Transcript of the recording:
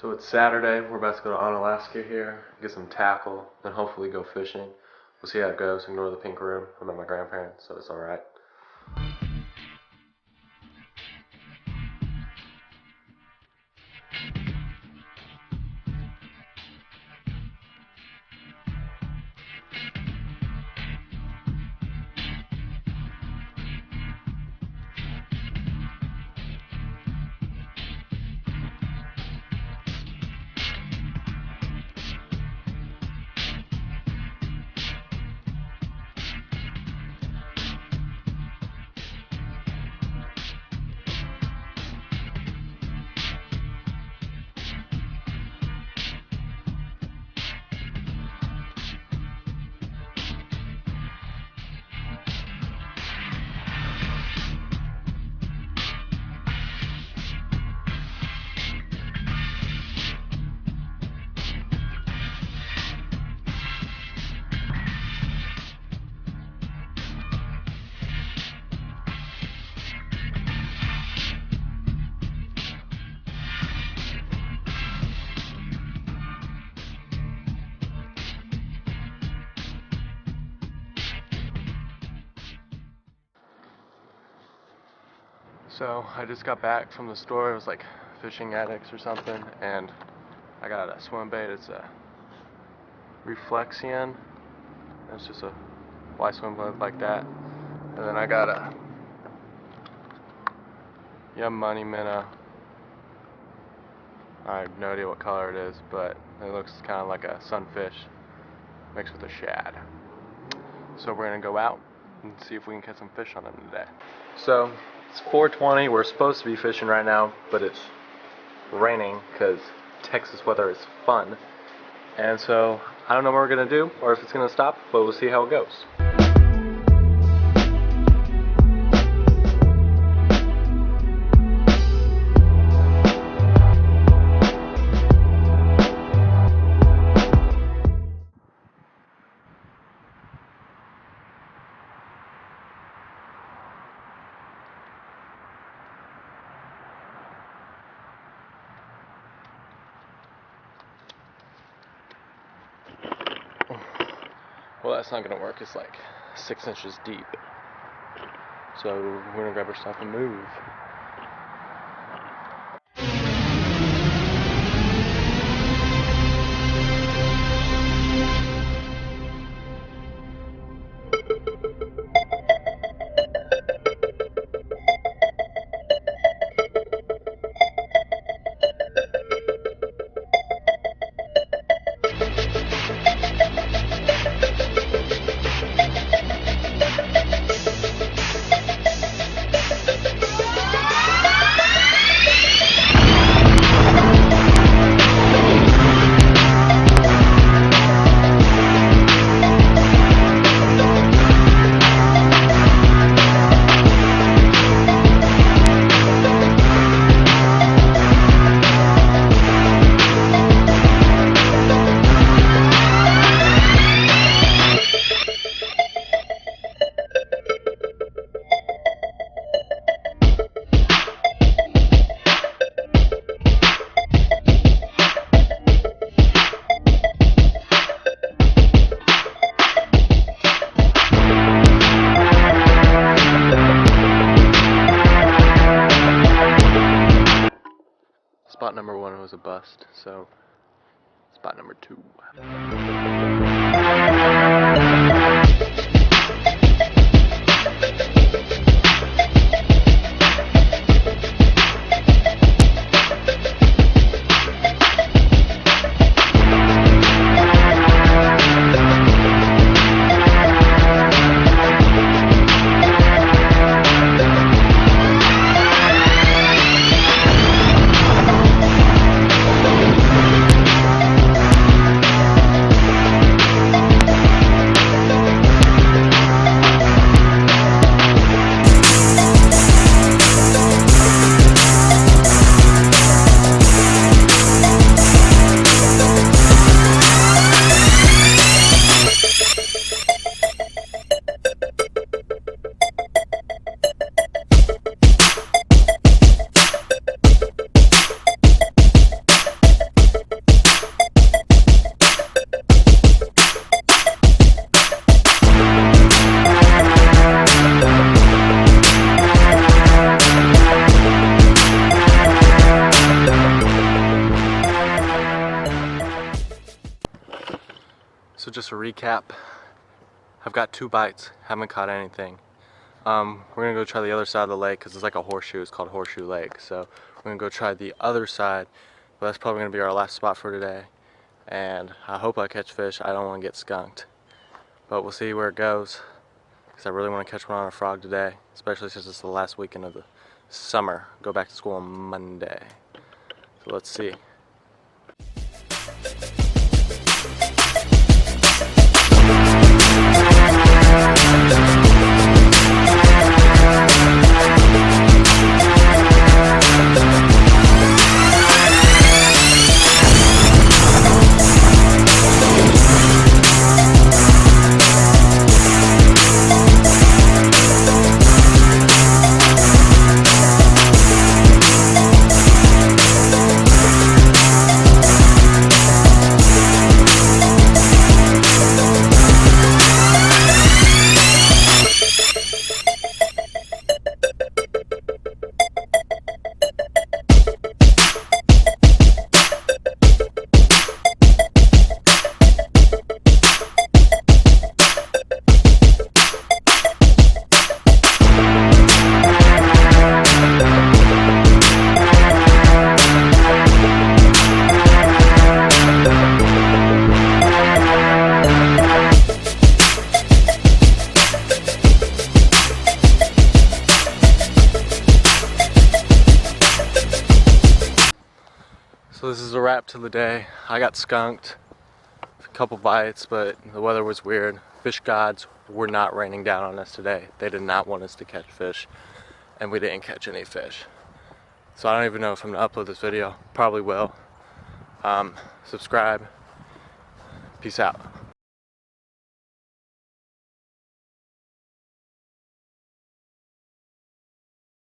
So it's Saturday, we're about to go to Onalaska here, get some tackle, then hopefully go fishing. We'll see how it goes. Ignore the pink room. I'm at my grandparents, so it's alright. So I just got back from the store. It was like Fishing Addicts or something, and I got a swim bait. It's a Reflexion. It's just a white swim bait like that. And then I got a Yum Money Minnow. I have no idea what color it is, but it looks kind of like a sunfish mixed with a shad. So we're gonna go out and see if we can catch some fish on them today. So it's 4:20. We're supposed to be fishing right now, but it's raining because Texas weather is fun. And so I don't know what we're gonna do or if it's gonna stop, but we'll see how it goes. Well, that's not gonna work. It's like 6 inches deep. So we're gonna grab our stuff and move. Spot number 1 was a bust, so spot number 2. just a recap. I've got 2 bites, haven't caught anything. We're gonna go try the other side of the lake because it's like a horseshoe. It's called Horseshoe Lake. So we're gonna go try the other side, but that's probably gonna be our last spot for today. And I hope I catch fish. I don't want to get skunked, but we'll see where it goes. Because I really want to catch one on a frog today, especially since it's the last weekend of the summer. Go back to school on Monday. So let's see. So this is a wrap to the day. I got skunked, a couple bites, but the weather was weird. Fish gods were not raining down on us today. They did not want us to catch fish, and we didn't catch any fish. So I don't even know if I'm gonna upload this video. Probably will. Subscribe. Peace out.